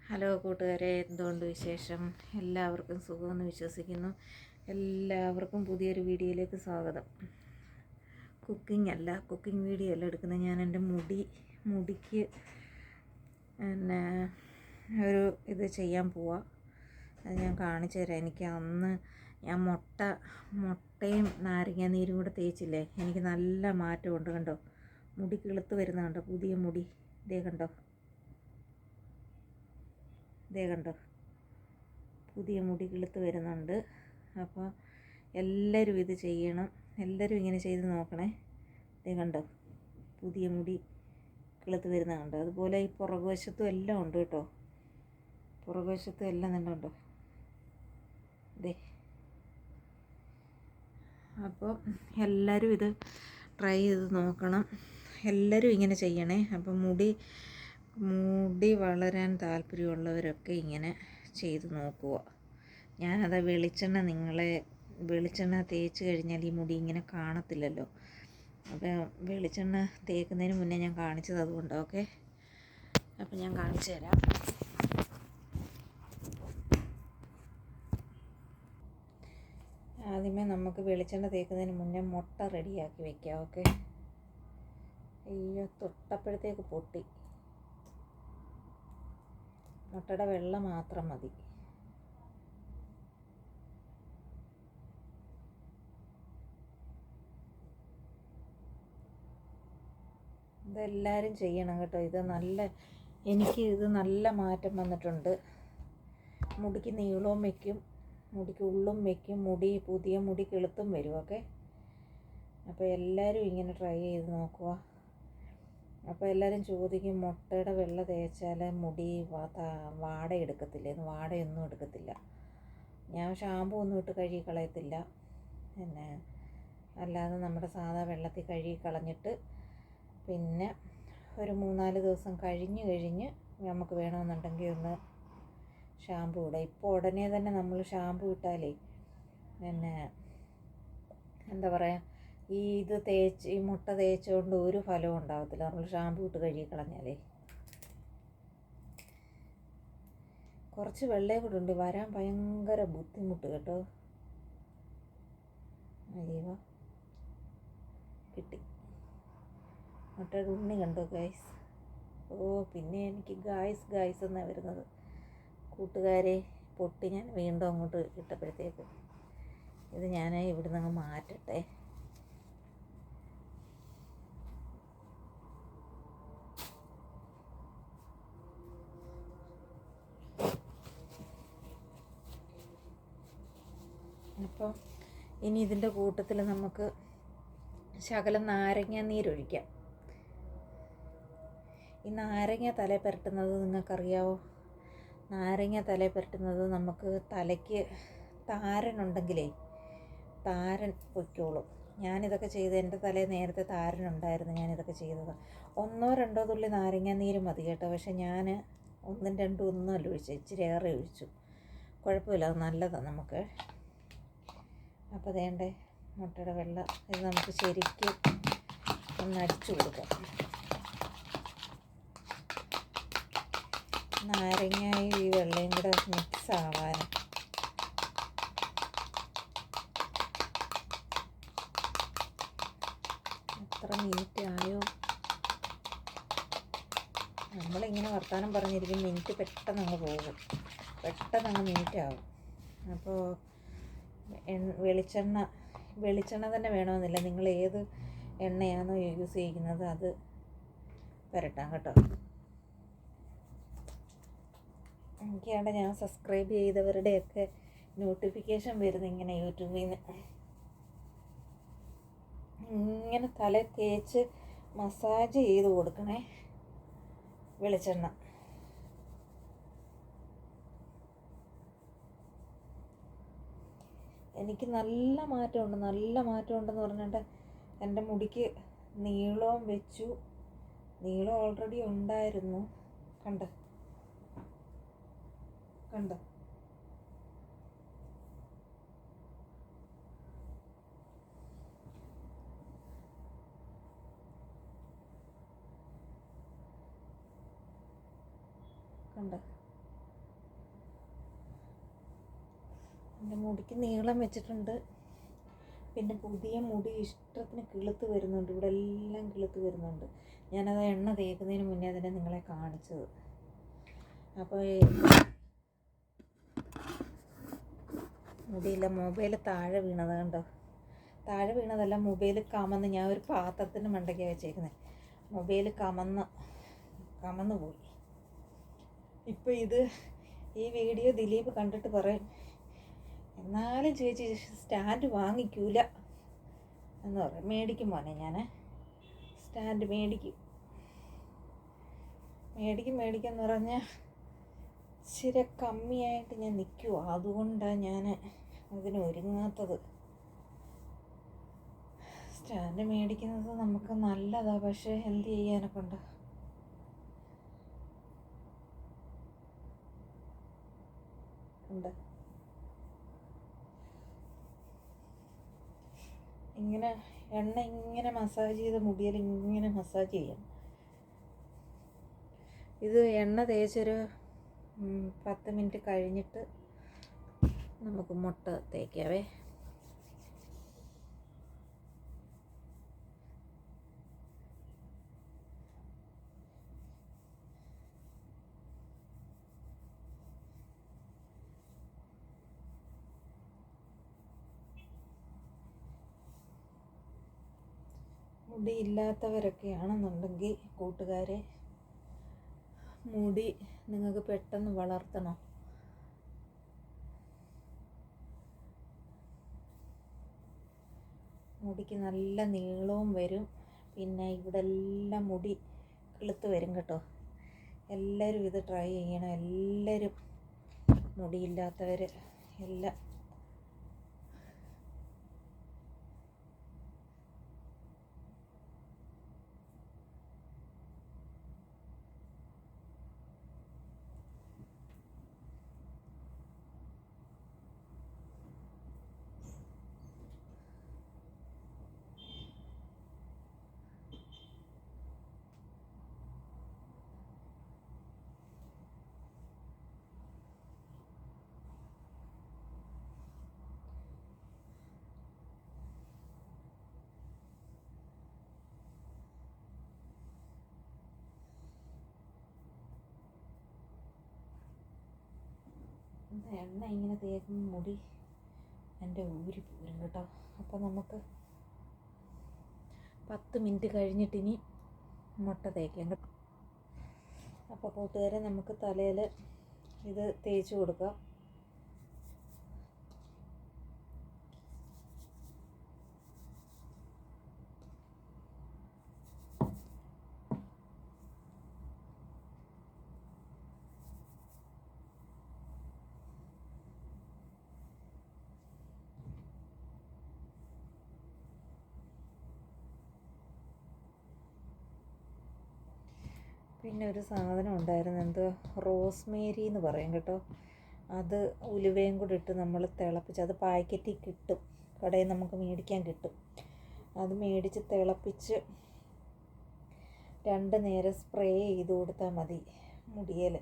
Hello കൂട്ടുകാരെ, എന്തുകൊണ്ട് വിശേഷം? എല്ലാവർക്കും സുഖമെന്ന് വിശ്വസിക്കുന്നു. എല്ലാവർക്കും പുതിയൊരു വീഡിയോയിലേക്ക് സ്വാഗതം. കുക്കിംഗ് വീഡിയോ അല്ല എടുക്കുന്നത്. ഞാൻ എൻ്റെ മുടിക്ക് പിന്നെ ഒരു ഇത് ചെയ്യാൻ പോവാ. അത് ഞാൻ കാണിച്ചു തരാം. എനിക്ക് അന്ന് ഞാൻ മുട്ടയും നാരങ്ങ നീരും കൂടെ തേച്ചില്ലേ, എനിക്ക് നല്ല മാറ്റമുണ്ട്. കണ്ടോ, മുടി കിളുത്ത് വരുന്നുണ്ടോ? പുതിയ മുടി ഇതേ കണ്ടോ, പുതിയ മുടി കിളുത്ത് വരുന്നുണ്ട്. അപ്പോൾ എല്ലാവരും ഇത് ചെയ്യണം, എല്ലാവരും ഇങ്ങനെ ചെയ്ത് നോക്കണേ. ഇതേ കണ്ടോ, പുതിയ മുടി കിളുത്ത് വരുന്നത് കണ്ടോ. അതുപോലെ ഈ പുറകുവശത്തും എല്ലാം ഉണ്ട് കേട്ടോ, പുറകുവശത്തും എല്ലാം കണ്ടോ ഇതേ. അപ്പോൾ എല്ലാവരും ഇത് ട്രൈ ചെയ്ത് നോക്കണം, എല്ലാവരും ഇങ്ങനെ ചെയ്യണേ. അപ്പം മുടി വളരാൻ താല്പര്യമുള്ളവരൊക്കെ ഇങ്ങനെ ചെയ്ത് നോക്കുക. ഞാനത് വെളിച്ചെണ്ണ തേച്ച് കഴിഞ്ഞാൽ ഈ മുടി ഇങ്ങനെ കാണത്തില്ലല്ലോ. അപ്പോൾ വെളിച്ചെണ്ണ തേക്കുന്നതിന് മുന്നേ ഞാൻ കാണിച്ചത് അതുകൊണ്ട്. ഓക്കെ, അപ്പോൾ ഞാൻ കാണിച്ചു തരാം. ആദ്യമേ നമുക്ക് വെളിച്ചെണ്ണ തേക്കുന്നതിന് മുന്നേ മുട്ട റെഡിയാക്കി വെക്കാം. ഓക്കെ. അയ്യോ, തൊട്ടപ്പോഴത്തേക്ക് പൊട്ടി. മുട്ടയുടെ വെള്ള മാത്രം മതി. ഇതെല്ലാവരും ചെയ്യണം കേട്ടോ. എനിക്ക് ഇത് നല്ല മാറ്റം വന്നിട്ടുണ്ട്. മുടിക്ക് നീളവും വയ്ക്കും, മുടിക്ക് ഉള്ളും വയ്ക്കും, പുതിയ മുടി കിളുത്തും വരും. ഓക്കെ, അപ്പോൾ എല്ലാവരും ഇങ്ങനെ ട്രൈ ചെയ്ത് നോക്കുക. അപ്പോൾ എല്ലാവരും ചോദിക്കും, മുട്ടയുടെ വെള്ള തേച്ചാൽ മുടി വാട എടുക്കത്തില്ലേന്ന്. വാടയൊന്നും എടുക്കത്തില്ല. ഞാൻ ഷാമ്പു ഒന്നും ഇട്ട് കഴുകി കളയത്തില്ല. പിന്നെ അല്ലാതെ നമ്മുടെ സാധാ വെള്ളത്തിൽ കഴുകി കളഞ്ഞിട്ട് പിന്നെ ഒരു 3-4 ദിവസം കഴിഞ്ഞ് നമുക്ക് വേണമെന്നുണ്ടെങ്കിൽ ഒന്ന് ഷാമ്പു ഇടാം. ഇപ്പോൾ ഉടനെ തന്നെ നമ്മൾ ഷാമ്പു ഇട്ടാലേ പിന്നെ എന്താ പറയുക, ഈ മുട്ട തേച്ചുകൊണ്ട് ഒരു ഫലവും ഉണ്ടാകത്തില്ല. നമ്മൾ ഷാമ്പു ഇട്ട് കഴുകി കളഞ്ഞാലേ. കുറച്ച് വെള്ളയും കൂടെ ഉണ്ട്, വരാൻ ഭയങ്കര ബുദ്ധിമുട്ട് കേട്ടോ. അയ്യോ, കിട്ടി. മുട്ടയുടെ ഉണ്ണി കണ്ടോ ഗായ്സ്? പിന്നെ എനിക്ക് ഗായ്സ് എന്നാണ് വരുന്നത്. കൂട്ടുകാരെ, പൊട്ടി ഞാൻ വീണ്ടും അങ്ങോട്ട് ഇട്ടപ്പോഴത്തേക്ക് ഇത് ഞാൻ ഇവിടുന്ന് അങ്ങ് മാറ്റട്ടെ. അപ്പോൾ ഇനി ഇതിൻ്റെ കൂട്ടത്തിൽ നമുക്ക് ശകലം നാരങ്ങ നീരൊഴിക്കാം. ഈ നാരങ്ങ തലയിൽ പുരട്ടുന്നത് നിങ്ങൾക്കറിയാവോ? നാരങ്ങ തലയിൽ പുരട്ടുന്നത് നമുക്ക് തലയ്ക്ക് താരനുണ്ടെങ്കിലേ താരൻ പൊയ്ക്കോളും. ഞാനിതൊക്കെ ചെയ്ത്, എൻ്റെ തലയിൽ നേരത്തെ താരനുണ്ടായിരുന്നു, ഞാനിതൊക്കെ ചെയ്തത്. 1-2 തുള്ളി നാരങ്ങ നീര് മതി കേട്ടോ. പക്ഷെ ഞാൻ 1-2 ഒന്നുമല്ല ഒഴിച്ചു, ഇച്ചിരി ഏറെ ഒഴിച്ചു. കുഴപ്പമില്ല, അത് നല്ലതാണ് നമുക്ക്. അപ്പോൾ വേണ്ടേ മുട്ടയുടെ വെള്ള ഇത് നമുക്ക് ശരിക്കും ഒന്ന് അടിച്ചു കൊടുക്കാം. നാരങ്ങയും ഈ വെള്ളയും കൂടെ മിക്സ് ആവാൻ. എത്ര മിനിറ്റ് ആയോ? നമ്മളിങ്ങനെ വർത്തമാനം പറഞ്ഞിരിക്കും, മിനിറ്റ് പെട്ടെന്ന് അങ്ങ് പോകും, പെട്ടെന്ന് അങ്ങ് മിനിറ്റ് ആവും. അപ്പോൾ വെളിച്ചെണ്ണ തന്നെ വേണമെന്നില്ല, നിങ്ങൾ ഏത് എണ്ണയാണോ യൂസ് ചെയ്യുന്നത് അത് പുരട്ടാം കേട്ടോ. എനിക്കാണ്ട് ഞാൻ സബ്സ്ക്രൈബ് ചെയ്തവരുടെയൊക്കെ നോട്ടിഫിക്കേഷൻ വരുന്നത് ഇങ്ങനെ യൂട്യൂബിൽ നിന്ന്. ഇങ്ങനെ തല തേച്ച് മസാജ് ചെയ്ത് കൊടുക്കണേ വെളിച്ചെണ്ണ. എനിക്ക് നല്ല മാറ്റമുണ്ടെന്ന് പറഞ്ഞിട്ട് എൻ്റെ മുടിക്ക് നീളവും വെച്ചു. നീളം ഓൾറെഡി ഉണ്ടായിരുന്നു. കണ്ടോ കണ്ടോ കണ്ടോ എൻ്റെ മുടിക്ക് നീളം വെച്ചിട്ടുണ്ട്. പിന്നെ പുതിയ മുടി ഇഷ്ടത്തിന് കിളുത്ത് വരുന്നുണ്ട്. ഇവിടെ എല്ലാം കിളുത്ത് വരുന്നുണ്ട്. ഞാനത് എണ്ണ തേക്കുന്നതിന് മുന്നേ അതിനെ നിങ്ങളെ കാണിച്ചത്. അപ്പോൾ മുടിയില്ല, മൊബൈൽ താഴെ വീണത് കണ്ടോ? താഴെ വീണതല്ല, മൊബൈൽ കമന്ന്. ഞാൻ ഒരു പാത്രത്തിന് മണ്ടയ്ക്കാണ് വെച്ചേക്കുന്നത്. മൊബൈൽ കമന്ന് പോയി. ഇപ്പോൾ ഈ വീഡിയോ ദിലീപ് കണ്ടിട്ട് പറയും, എന്നാലും ചേച്ചി സ്റ്റാൻഡ് വാങ്ങിക്കൂല എന്ന് പറയും. മേടിക്കും മോനെ, ഞാൻ സ്റ്റാൻഡ് മേടിക്കുമെന്ന് പറഞ്ഞാൽ ഇച്ചിരി കമ്മിയായിട്ട് ഞാൻ നിൽക്കുമോ, അതുകൊണ്ടാണ് ഞാൻ അതിന് ഒരുങ്ങാത്തത്. സ്റ്റാൻഡ് മേടിക്കുന്നത് നമുക്ക് നല്ലതാണ്, പക്ഷേ എന്ത് ചെയ്യാനൊക്കെ ഉണ്ട്. ഇങ്ങനെ എണ്ണ ഇങ്ങനെ മസാജ് ചെയ്ത് മുടിയിൽ ഇങ്ങനെ മസാജ് ചെയ്യാം. ഇത് എണ്ണ തേച്ചൊരു 10 മിനിറ്റ് കഴിഞ്ഞിട്ട് നമുക്ക് മുട്ട തേക്കാവേ. മുടി ഇല്ലാത്തവരൊക്കെയാണെന്നുണ്ടെങ്കിൽ കൂട്ടുകാരെ, മുടി നിങ്ങൾക്ക് പെട്ടെന്ന് വളർത്തണം. മുടിക്ക് നല്ല നീളവും വരും. പിന്നെ ഇവിടെ എല്ലാം മുടി കിളുത്ത് വരും കേട്ടോ. എല്ലാവരും ഇത് ട്രൈ ചെയ്യണം. എല്ലാവരും മുടിയില്ലാത്തവർ എല്ലാം. എണ്ണ ഇങ്ങനെ തേക്കുന്ന മുടി എൻ്റെ ഊരി പോരും കേട്ടോ. അപ്പോൾ നമുക്ക് 10 മിനിറ്റ് കഴിഞ്ഞിട്ടിനി മുട്ട തേക്കാം കേട്ടോ. അപ്പോൾ കൂട്ടുകാരെ, നമുക്ക് തലയിൽ ഇത് തേച്ച് കൊടുക്കാം. പിന്നെ ഒരു സാധനം ഉണ്ടായിരുന്നു, എന്തോ റോസ്മേരി എന്ന് പറയും കേട്ടോ. അത് ഉലുവയും കൂടി ഇട്ട് നമ്മൾ തിളപ്പിച്ച്, അത് പാക്കറ്റിൽ കിട്ടും, കടയിൽ നമുക്ക് മേടിക്കാൻ കിട്ടും. അത് മേടിച്ച് തിളപ്പിച്ച് 2 നേരം സ്പ്രേ ചെയ്ത് കൊടുത്താൽ മതി. മുടിയിൽ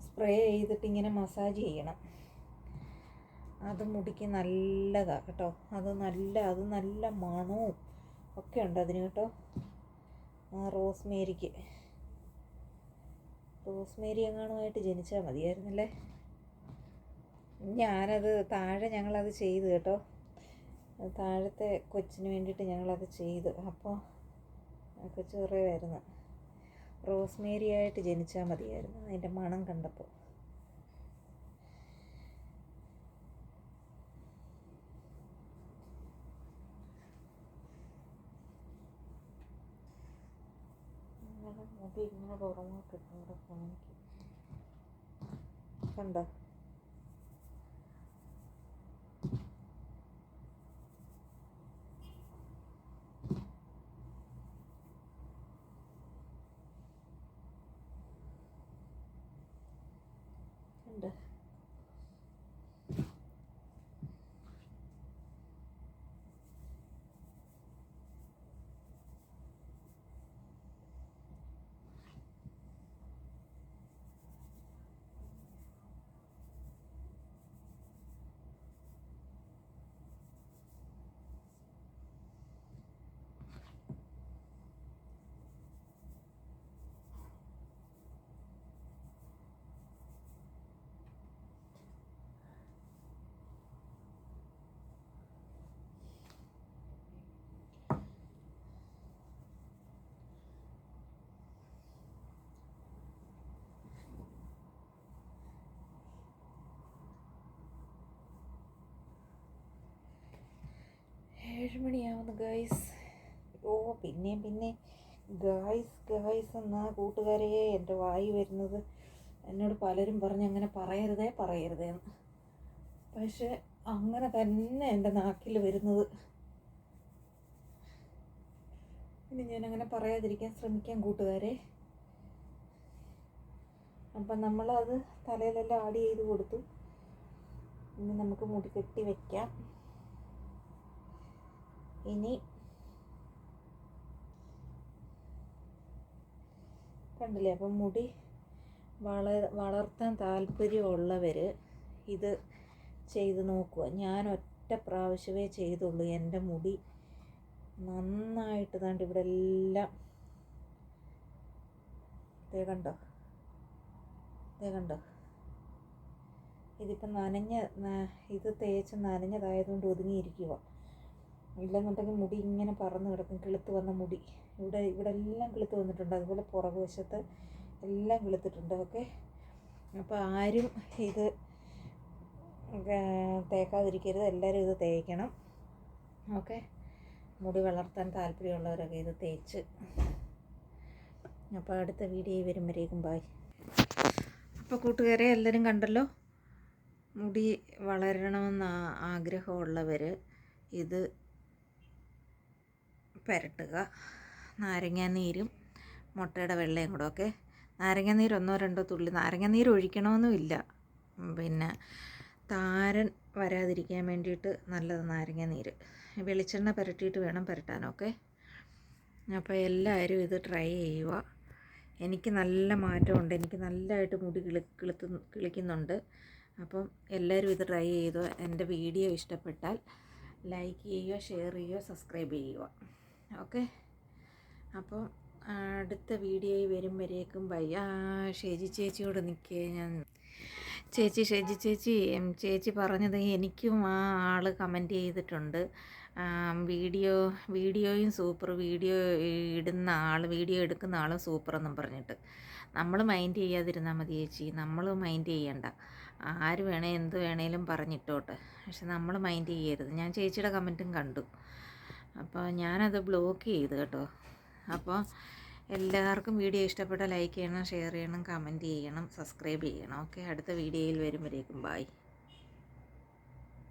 സ്പ്രേ ചെയ്തിട്ട് ഇങ്ങനെ മസാജ് ചെയ്യണം. അത് മുടിക്ക് നല്ലതാണ് കേട്ടോ. അത് നല്ല മണവും ഒക്കെ ഉണ്ട് അതിന് കേട്ടോ. റോസ്മേരി എങ്ങാനുമായിട്ട് ജനിച്ചാൽ മതിയായിരുന്നല്ലേ. ഞാനത് ഞങ്ങളത് ചെയ്തു കേട്ടോ. താഴത്തെ കൊച്ചിന് വേണ്ടിയിട്ട് ഞങ്ങളത് ചെയ്തു. അപ്പോൾ കൊച്ചു പറയുമായിരുന്നു, റോസ്മേരി ആയിട്ട് ജനിച്ചാൽ മതിയായിരുന്നു അതിൻ്റെ മണം കണ്ടപ്പോൾ. മുടി ഇങ്ങനെ പുറമോട്ടിട്ടുണ്ട് കണ്ടോ. ഉണ്ട്. 7 മണിയാവുന്നു ഗായ്സ്. പിന്നെ ഗായ്സ് എന്നാ കൂട്ടുകാരെ എൻ്റെ വായി വരുന്നത്. എന്നോട് പലരും പറഞ്ഞ് അങ്ങനെ പറയരുതേ എന്ന്. പക്ഷെ അങ്ങനെ തന്നെ എൻ്റെ നാക്കിൽ വരുന്നത്. ഇനി ഞാനങ്ങനെ പറയാതിരിക്കാൻ ശ്രമിക്കാം കൂട്ടുകാരെ. അപ്പം നമ്മളത് തലയിലെല്ലാം ആഡ് ചെയ്ത് കൊടുത്തു. ഇനി നമുക്ക് മുടി കെട്ടി വയ്ക്കാം. ഇനി കണ്ടില്ലേ, അപ്പം മുടി വളർത്താൻ താല്പര്യമുള്ളവർ ഇത് ചെയ്ത് നോക്കുക. ഞാൻ ഒറ്റ പ്രാവശ്യമേ ചെയ്തുള്ളൂ. എൻ്റെ മുടി നന്നായിട്ട് താണ്ട് ഇവിടെ എല്ലാം കണ്ടോ ഇതിപ്പം ഇത് തേച്ച് നനഞ്ഞതായതുകൊണ്ട് ഒതുങ്ങിയിരിക്കുക. ഇല്ലെന്നുണ്ടെങ്കിൽ മുടി ഇങ്ങനെ പറന്ന് കിടക്കും. കിളുത്ത് വന്ന മുടി ഇവിടെ എല്ലാം കിളുത്ത് വന്നിട്ടുണ്ട്. അതുപോലെ പുറകുവശത്ത് എല്ലാം കിളുത്തിട്ടുണ്ട്. ഓക്കെ, അപ്പോൾ ആരും ഇത് തേക്കാതിരിക്കരുത്. എല്ലാവരും ഇത് തേക്കണം. ഓക്കെ, മുടി വളർത്താൻ താല്പര്യമുള്ളവരൊക്കെ ഇത് തേച്ച്. അപ്പോൾ അടുത്ത വീഡിയോ വരുമ്പോഴേക്കും ബൈ. അപ്പോൾ കൂട്ടുകാരെ എല്ലാവരും കണ്ടല്ലോ, മുടി വളരണമെന്ന് ആഗ്രഹമുള്ളവർ ഇത് പുരട്ടുക. നാരങ്ങാനീരും മുട്ടയുടെ വെള്ളയും കൂടെ. ഓക്കെ, നാരങ്ങാനീര് 1-2 തുള്ളി. നാരങ്ങാനീര് ഒഴിക്കണമെന്നുമില്ല. പിന്നെ താരൻ വരാതിരിക്കാൻ വേണ്ടിയിട്ട് നല്ലത് നാരങ്ങാനീര്. വെളിച്ചെണ്ണ പുരട്ടിയിട്ട് വേണം പുരട്ടാൻ. ഓക്കെ, അപ്പോൾ എല്ലാവരും ഇത് ട്രൈ ചെയ്യുക. എനിക്ക് നല്ല മാറ്റമുണ്ട്. എനിക്ക് നല്ലതായിട്ട് മുടി കിളിക്കുന്നുണ്ട്. അപ്പം എല്ലാവരും ഇത് ട്രൈ ചെയ്തോ. എൻ്റെ വീഡിയോ ഇഷ്ടപ്പെട്ടാൽ ലൈക്ക് ചെയ്യുക, ഷെയർ ചെയ്യുക, സബ്സ്ക്രൈബ് ചെയ്യുക. ഓക്കെ, അപ്പോൾ അടുത്ത വീഡിയോയിൽ വരുമ്പോഴേക്കും ബൈ. ഷെജി ചേച്ചിയോട് നിൽക്കേ ഞാൻ. ചേച്ചി പറഞ്ഞത് എനിക്കും ആ ആൾ കമൻറ്റ് ചെയ്തിട്ടുണ്ട്. വീഡിയോയും സൂപ്പർ, വീഡിയോ എടുക്കുന്ന ആളും സൂപ്പറെന്നും പറഞ്ഞിട്ട്. നമ്മൾ മൈൻഡ് ചെയ്യാതിരുന്നാൽ മതി ചേച്ചി. നമ്മൾ മൈൻഡ് ചെയ്യണ്ട. ആര് എന്ത് വേണേലും പറഞ്ഞിട്ടോട്ടെ. പക്ഷെ നമ്മൾ മൈൻഡ് ചെയ്യരുത്. ഞാൻ ചേച്ചിയുടെ കമൻറ്റും കണ്ടു. അപ്പോൾ ഞാനത് ബ്ലോക്ക് ചെയ്തു കേട്ടോ. അപ്പോൾ എല്ലാവർക്കും വീഡിയോ ഇഷ്ടപ്പെട്ട ലൈക്ക് ചെയ്യണം, ഷെയർ ചെയ്യണം, കമൻറ്റ് ചെയ്യണം, സബ്സ്ക്രൈബ് ചെയ്യണം. ഓക്കെ, അടുത്ത വീഡിയോയിൽ വരുമ്പോഴേക്കും ബൈ.